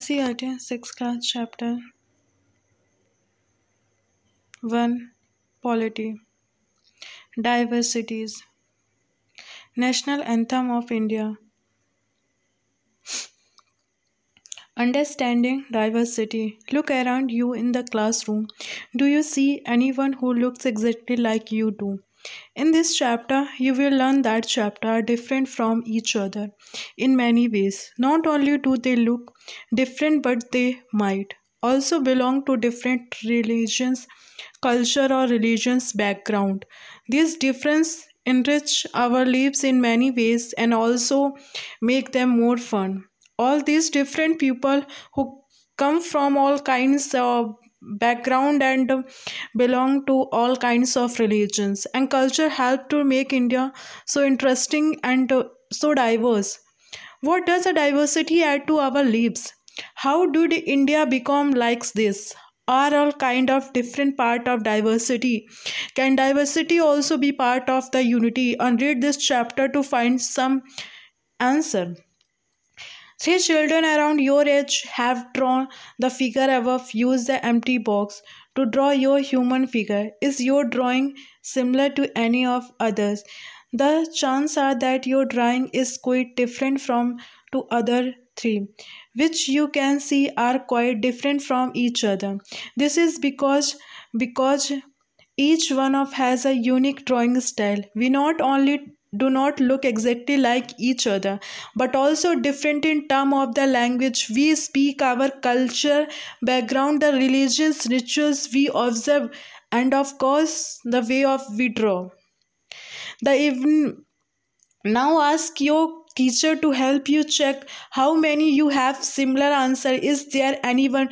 NCERT 6th class chapter 1 Polity Diversities National Anthem of India. Understanding diversity. Look around you in the classroom. Do you see anyone who looks exactly like you do? In this chapter, you will learn that chapter are different from each other in many ways. Not only do they look different, but they might also belong to different religions, culture, or religions background. These differences enrich our lives in many ways and also make them more fun. All these different people who come from all kinds of background and belong to all kinds of religions and culture help to make India so interesting and so diverse. What does a diversity add to our lives? How did India become like this? Are all kind of different part of diversity? Can diversity also be part of the unity? And read this chapter to find some answer. Three children around your age have drawn the figure above. Use the empty box to draw your human figure. Is your drawing similar to any of others? The chances are that your drawing is quite different from two other three, which you can see are quite different from each other. This is because each one of has a unique drawing style. We not only do not look exactly like each other, but also different in terms of the language we speak, our culture, background, the religions, rituals we observe, and of course the way of we draw. The even now ask your teacher to help you check how many you have similar answer. Is there anyone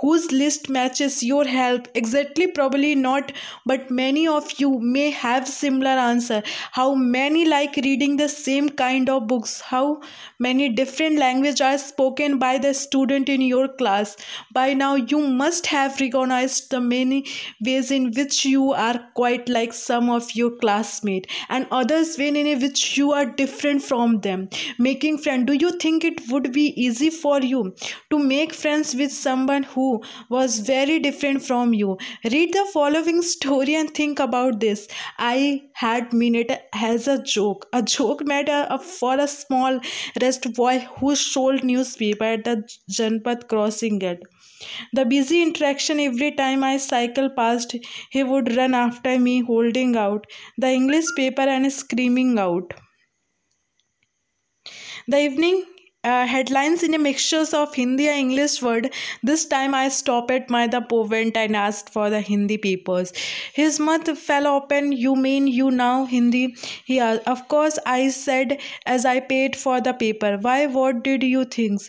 whose list matches your help exactly? Probably not, but many of you may have similar answer. How many like reading the same kind of books? How many different languages are spoken by the student in your class? By now you must have recognized the many ways in which you are quite like some of your classmates and others way in which you are different from them. Making friends, do you think it would be easy for you to make friends with someone who was very different from you? Read the following story and think about this. I had meant it as a joke made for a small rest boy who sold newspaper at the Janpat crossing gate. The busy interaction every time I cycle past, he would run after me holding out the English paper and screaming out. The evening headlines in a mixtures of Hindi and English word. This time I stopped at my the povent and asked for the Hindi papers. His mouth fell open. You mean you know Hindi? He asked. Of course, I said as I paid for the paper. Why? What did you think?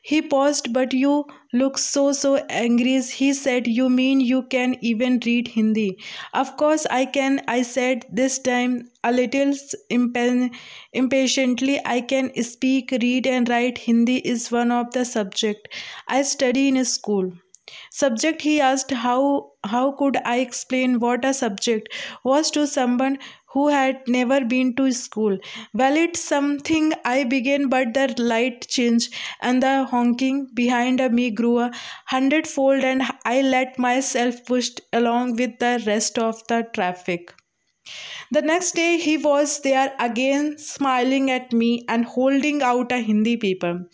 He paused. But you look so angry. He said. You mean you can even read Hindi? Of course I can. I said this time a little impatiently. I can speak, read, and write. Hindi is one of the subject I study in school. Subject, he asked. How could I explain what a subject was to someone who had never been to school? Well, it's something, I began, but the light changed and the honking behind me grew a hundredfold, and I let myself pushed along with the rest of the traffic. The next day he was there again, smiling at me and holding out a Hindi paper.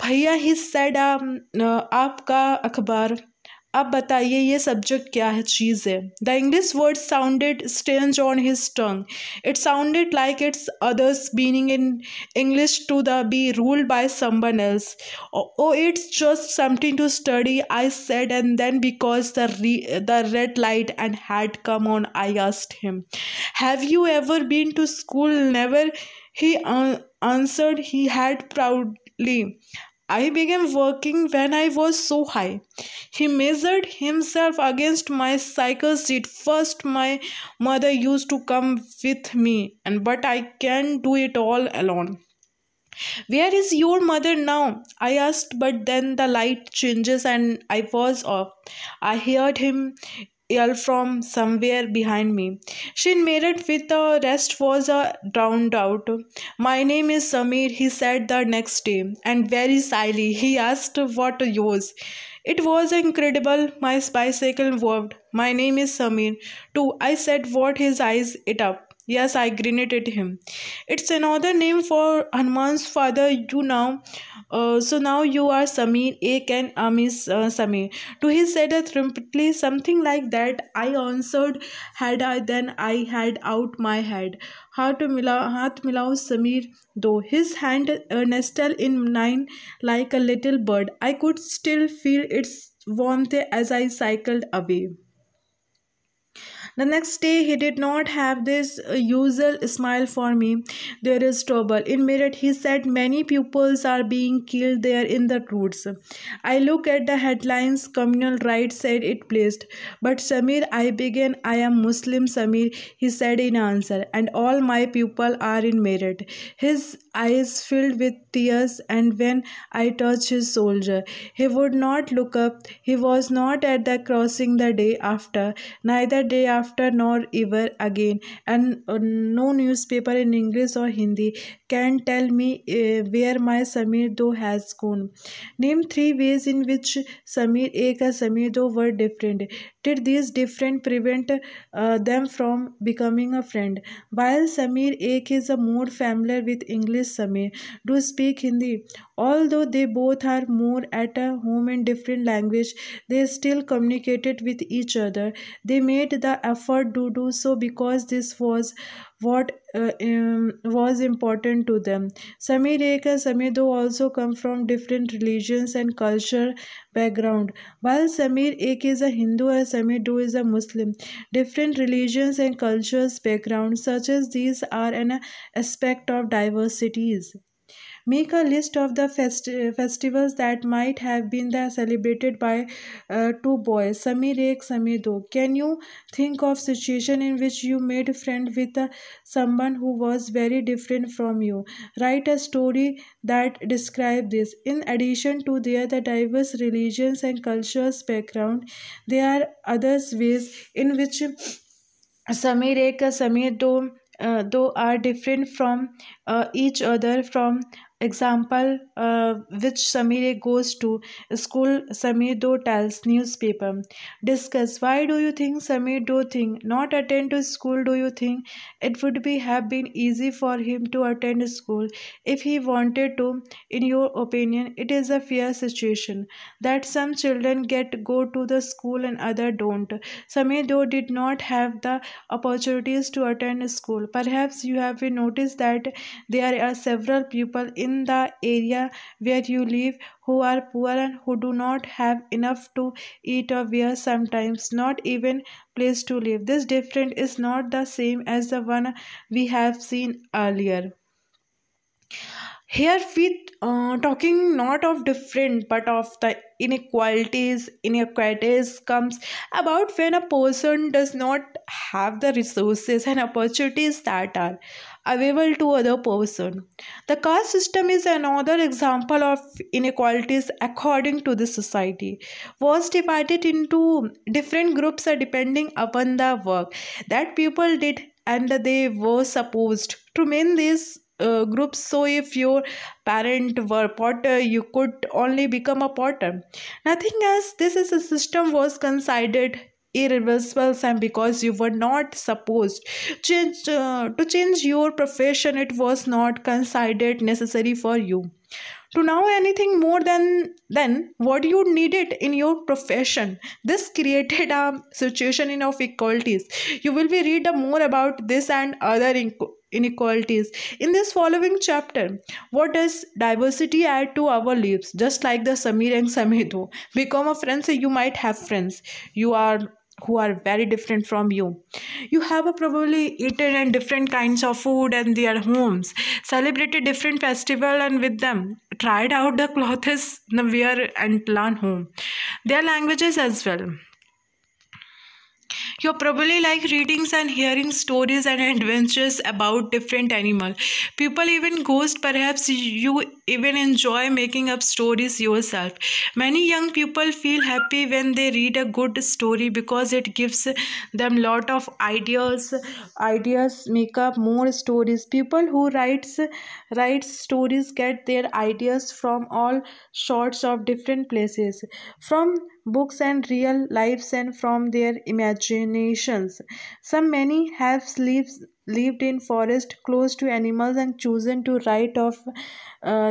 भैया, he said, आपका अखबार, अब बताइए ये subject क्या है चीज़ है. The English word sounded strange on his tongue. It sounded like its others meaning in English to the be ruled by someone else. Oh, it's just something to study, I said, and then because the red light and had come on, I asked him, have you ever been to school? Never, he answered. He had proudly. I began working when I was so high. He measured himself against my cycle seat. First, my mother used to come with me, and but I can't do it all alone. Where is your mother now? I asked, but then the light changes and I was off. I heard him yelled from somewhere behind me. She mirrored with the rest was drowned out. My name is Samir, he said the next day, and very slyly he asked what yours. It was incredible. My bicycle waved. My name is Samir. Too, I said, what his eyes it up. Yes, I grinned at him. It's another name for Hanuman's father. You now, so now you are Samir, ek and Amis Samir. To he said triumphantly something like that. I answered, had I then I had out my head. Hath milao Samir, though his hand nestled in mine like a little bird. I could still feel its warmth as I cycled away. The next day, he did not have this usual smile for me. There is trouble. In Meerut, he said many pupils are being killed there in the roads. I looked at the headlines. Communal rights said it placed. But Samir, I began. I am Muslim Samir, he said in answer, and all my pupils are in Meerut. His eyes filled with tears, and when I touched his shoulder, he would not look up. He was not at the crossing the day after, neither day after nor ever again, and no newspaper in English or Hindi can tell me where my Samir Do has gone. Name three ways in which Samir Ek and Samir Do were different. Did these different prevent them from becoming a friend? While Samir Ek is a more familiar with English, Samir do speak Hindi. Although they both are more at a home in different language, they still communicated with each other. They made the effort to do so because this was what was important to them. Samir Ek and Samir Do also come from different religions and culture background. While Samir Ek is a Hindu and Samir Do is a Muslim, different religions and cultures background such as these are an aspect of diversities. Make a list of the festivals that might have been celebrated by two boys, Samir Ek, Samir Do. Can you think of situation in which you made a friend with someone who was very different from you? Write a story that describe this. In addition to the diverse religions and cultures background, there are other ways in which Samir Ek, Samir Do, though are different from each other. From example, which Samir goes to school, Samir Do tells newspaper. Discuss why do you think Samir Do think not attend to school? Do you think it would be have been easy for him to attend school if he wanted to? In your opinion, it is a fair situation that some children get go to the school and other don't. Samir Do did not have the opportunities to attend school. Perhaps you have noticed that there are several people in the area where you live who are poor and who do not have enough to eat or wear, sometimes not even place to live. This difference is not the same as the one we have seen earlier. Here we talking not of different but of the inequalities comes about when a person does not have the resources and opportunities that are available to other person. The caste system is another example of inequalities according to the society was divided into different groups depending upon the work that people did, and they were supposed to mean these groups. So if your parent were potter, you could only become a potter, nothing else. This is a system was considered irreversible, and because you were not supposed to change your profession, it was not considered necessary for you to know anything more than what you needed in your profession. This created a situation in of equalities. You will be read more about this and other inequalities in this following chapter. What does diversity add to our lives? Just like the Samir and Samido become a friends, you might have friends you are who are very different from you. You have probably eaten in different kinds of food and their homes, celebrated different festival and with them, tried out the clothes the wear and plan home, their languages as well. You probably like readings and hearing stories and adventures about different animal, people, even ghosts. Perhaps you even enjoy making up stories yourself. Many young people feel happy when they read a good story because it gives them lot of ideas make up more stories. People who write stories get their ideas from all sorts of different places, from books and real lives and from their imaginations. Some many have lived in forest close to animals and chosen to write of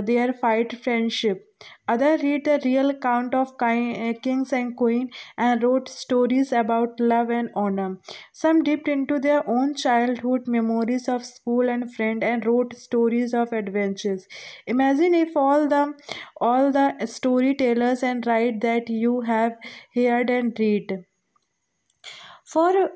their fight friendship. Others read the real account of kings and queens and wrote stories about love and honor. Some dipped into their own childhood memories of school and friend and wrote stories of adventures. Imagine if all the storytellers and write that you have heard and read for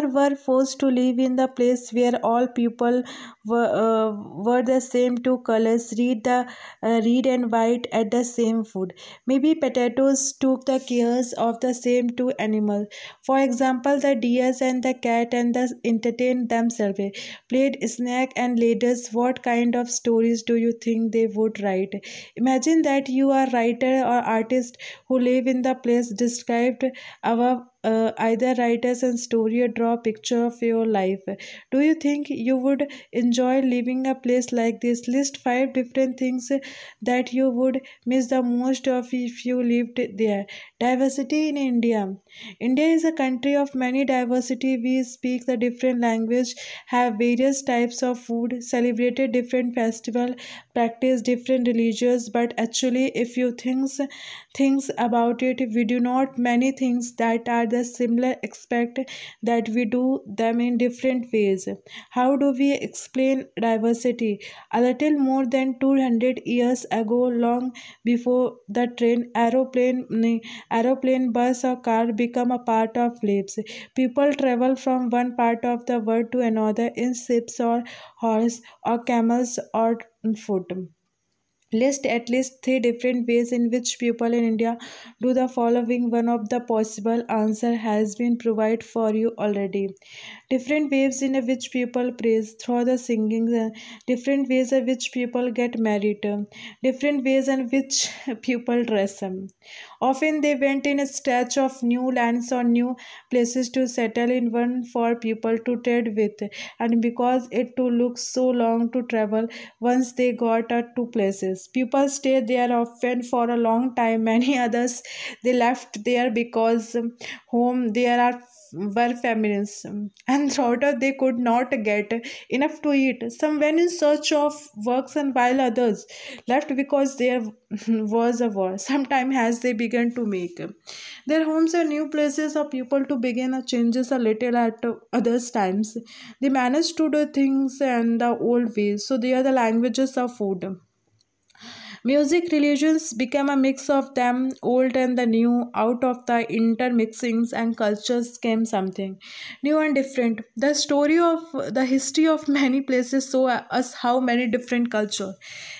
were forced to live in the place where all people were the same two colors, read and white at the same food. Maybe potatoes took the cares of the same two animals. For example, the deers and the cat and the entertained themselves, played snake and ladders. What kind of stories do you think they would write? Imagine that you are writer or artist who live in the place described above. Either write us a story or draw a picture of your life. Do you think you would enjoy living a place like this? List 5 different things that you would miss the most of if you lived there. Diversity in India. India is a country of many diversity. We speak the different language, have various types of food, celebrated different festival, practice different religions. But actually, if you things about it, we do not many things that are the similar, expect that we do them in different ways. How do we explain diversity? A little more than 200 years ago, long before the train, aeroplane, bus or car become a part of lives, people travel from one part of the world to another in ships or horse or camels or foot. List at least 3 different ways in which people in India do the following. One of the possible answer has been provided for you already. Different ways in which people praise through the singing, different ways in which people get married, different ways in which people dress. Often they went in a stretch of new lands or new places to settle in one for people to trade with, and because it too looks so long to travel, once they got to places, people stayed there often for a long time. Many others they left there because home there are were feminines, and thought they could not get enough to eat. Some went in search of works, and while others left because there was a war. Sometime as they began to make their homes and new places of people to begin a changes a little at others times. They managed to do things and the old ways. So they are the languages of food. Music religions became a mix of them, old and the new. Out of the intermixings and cultures came something new and different. The history of many places show us how many different culture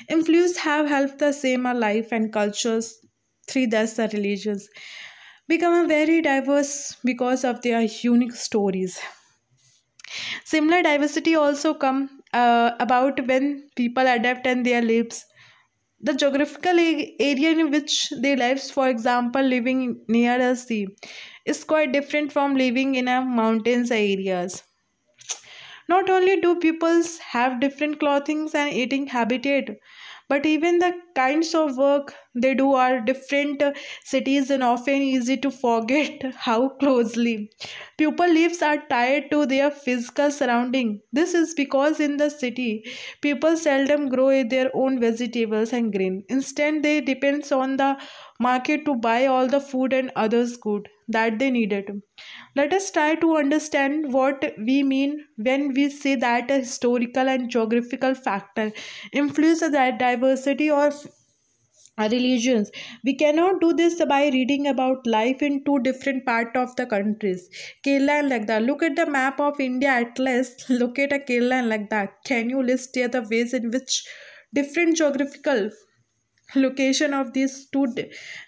influence have helped the same life and cultures. Three, thus the religions become a very diverse because of their unique stories. Similar diversity also come about when people adapt and their lives. The geographical area in which they live, for example, living near a sea, is quite different from living in a mountains areas. Not only do peoples have different clothing and eating habitat, but even the kinds of work they do are different. Cities and often easy to forget how closely people lives are tied to their physical surrounding. This is because in the city, people seldom grow their own vegetables and grain. Instead, they depends on the market to buy all the food and others good that they needed. Let us try to understand what we mean when we say that a historical and geographical factor influence the diversity of religions. We cannot do this by reading about life in two different parts of the countries, Kerala and Ladakh. Look at the map of India atlas. Look at a Kerala and Ladakh. Can you list here the ways in which different geographical location of these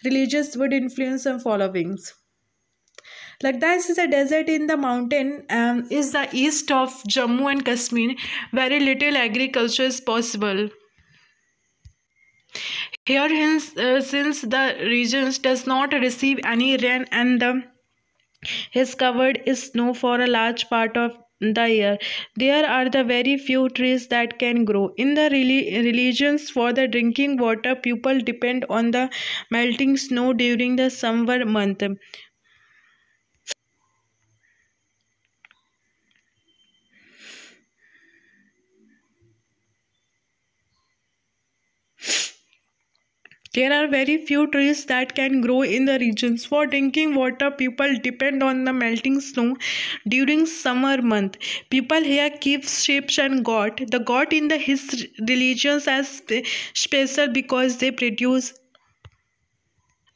religions would influence some followings? Ladakh is a desert in the mountain, is the east of Jammu and Kashmir. Very little agriculture is possible. Here, hence, since the region does not receive any rain and the is covered in snow for a large part of the year, there are the very few trees that can grow. In the religions for the drinking water, people depend on the melting snow during the summer month. There are very few trees that can grow in the regions. For drinking water, people depend on the melting snow during summer month. People here keep sheep and goat. The goat in the his religions as special because they produce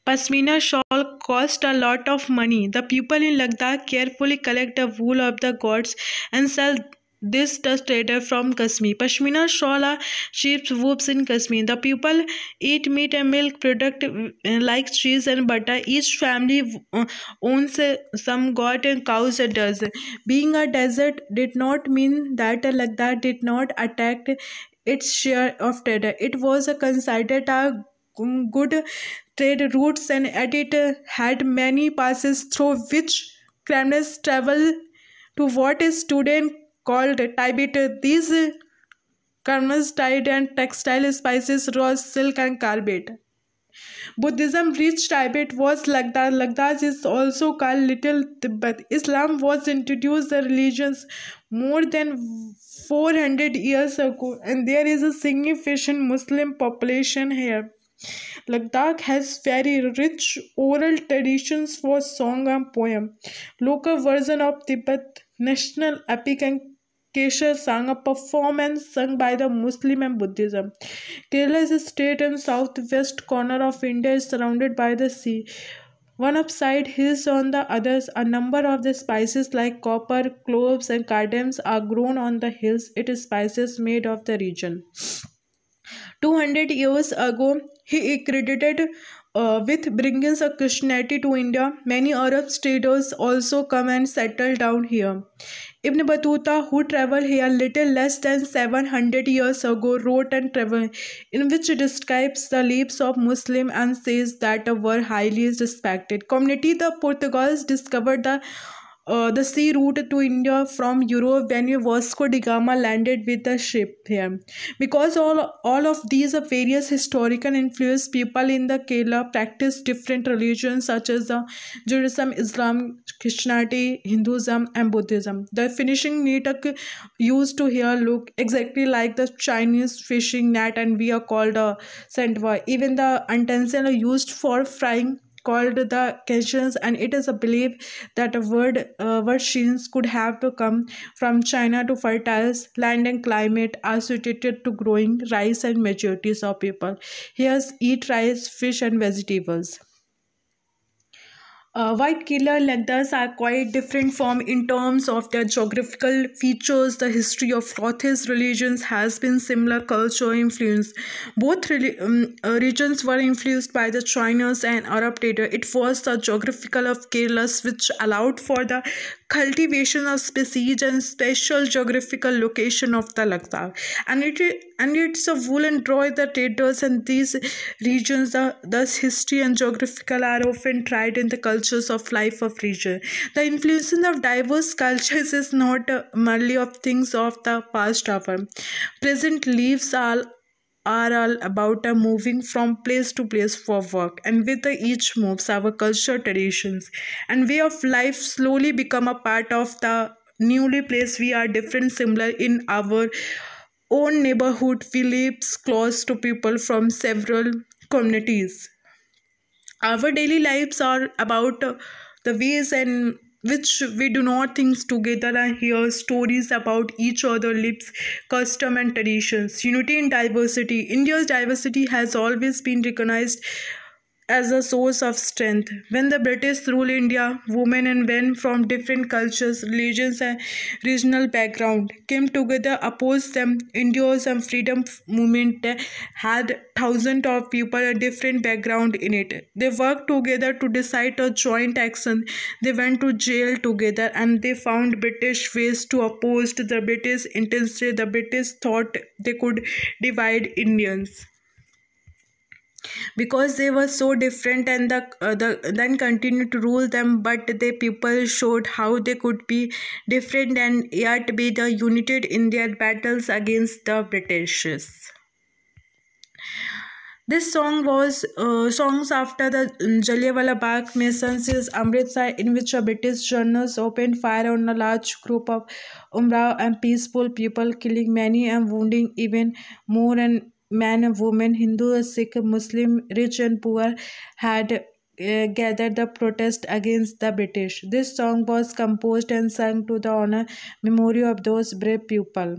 Pashmina shawl cost a lot of money. The people in Ladakh carefully collect the wool of the goats and sell this to traders from Kashmir. Pashmina shawl are sheep's woofs in Kashmir. The people eat meat and milk product like cheese and butter. Each family owns some goat and cows a dozen. Being a desert did not mean that Ladakh did not attack its share of trade. It was considered a good trade routes and it had many passes through which criminals travel to what is today called Tibet. These criminals tied and textile spices, rose, silk and carpet. Buddhism reached Tibet was Ladakh. Ladakh is also called Little Tibet. Islam was introduced the religions more than 400 years ago and there is a significant Muslim population here. Ladakh has very rich oral traditions for song and poem. Local version of Tibet national epic and Kesha sang a performance sung by the Muslim and Buddhism. Kerala is a state in southwest corner of India is surrounded by the sea. One upside hills on the others, a number of the spices like copper, cloves, and cardamoms are grown on the hills. It is spices made of the region. 200 years ago, he credited with bringing a Christianity to India. Many Arab traders also come and settle down here. Ibn Battuta, who traveled here little less than 700 years ago, wrote and travel in which describes the lives of Muslim and says that were highly respected community. The Portuguese discovered the sea route to India from Europe when Vasco da Gama landed with the ship here. Because all of these are various historical influence, people in the Kerala practice different religions such as the Judaism, Islam, Christianity, Hinduism, and Buddhism. The finishing net used to here look exactly like the Chinese fishing net, and we are called a sandwa. Even the utensil used for frying called the Cajuns, and it is a belief that a word sheens could have to come from China to fertile land and climate are suited to growing rice and majorities of people. Here eat rice, fish and vegetables. White killer leathers are quite different from in terms of their geographical features. The history of Northeast religions has been similar culture influence. Both regions were influenced by the Chinese and Arab trader. It was the geographical of Kerala which allowed for the cultivation of species and special geographical location of the Ladakh. And it's a wool and draw the traders and these regions, thus history and geographical are often tried in the cultures of life of region. The influence of diverse cultures is not merely of things of the past hour. Present lives are all about moving from place to place for work, and with each moves our culture traditions and way of life slowly become a part of the newly place. We are different similar in our own neighborhood. We live close to people from several communities. Our daily lives are about the ways in which we do not things together and hear stories about each other lives, custom and traditions. Unity in diversity. India's diversity has always been recognized as a source of strength. When the British ruled India, women and men from different cultures, religions, and regional background came together, opposed them. India's and freedom movement had thousands of people a different background in it. They worked together to decide a joint action. They went to jail together and they found British ways to oppose the British intensely. The British thought they could divide Indians. because they were so different, and the then continued to rule them, but the people showed how they could be different and yet be the united in their battles against the British. This song was songs after the Jallianwala Bagh massacres Amritsar, in which a British journalist opened fire on a large group of Umrao and peaceful people, killing many and wounding even more and men and women, Hindu, Sikh, Muslim, rich and poor, had gathered the protest against the British. This song was composed and sung to the honor memory of those brave people.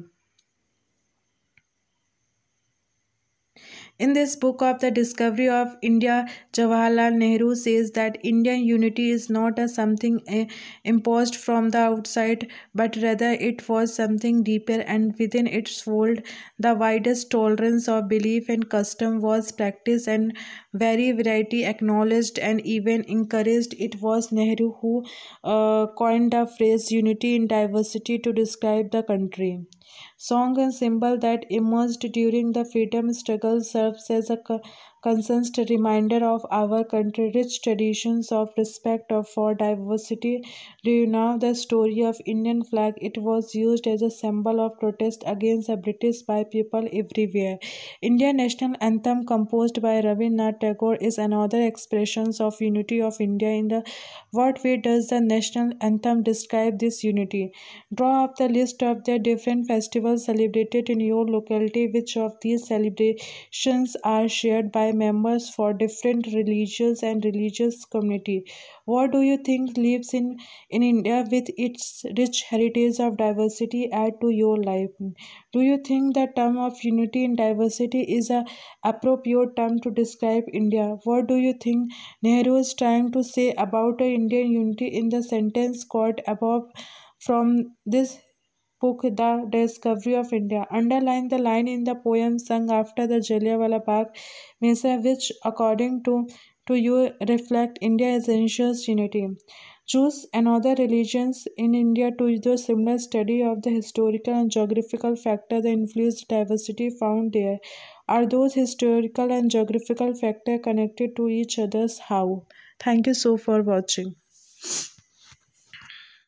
In this book of the discovery of India, Jawaharlal Nehru says that Indian unity is not a something imposed from the outside, but rather it was something deeper, and within its fold, the widest tolerance of belief and custom was practiced, and very variety acknowledged and even encouraged. It was Nehru who coined the phrase unity in diversity to describe the country. Song and symbol that emerged during the freedom struggle serves as a constant reminder of our country's rich traditions of respect for diversity. Do you know the story of Indian flag? It was used as a symbol of protest against the British by people everywhere. Indian national anthem, composed by Rabindranath Tagore, is another expression of unity of India. In the what way does the national anthem describe this unity? Draw up the list of the different festivals celebrated in your locality. Which of these celebrations are shared by members for different religious and religious community? What do you think lives in India with its rich heritage of diversity add to your life? Do you think the term of unity in diversity is a appropriate term to describe India? What do you think Nehru is trying to say about a Indian unity in the sentence quote above from this book, The Discovery of India? Underline the line in the poem sung after the Jallianwala Bagh Massacre, which, according to you, reflect India's ancient unity. Choose another religions in India to do a similar study of the historical and geographical factor that influence diversity found there. Are those historical and geographical factors connected to each other's? How? Thank you so for watching.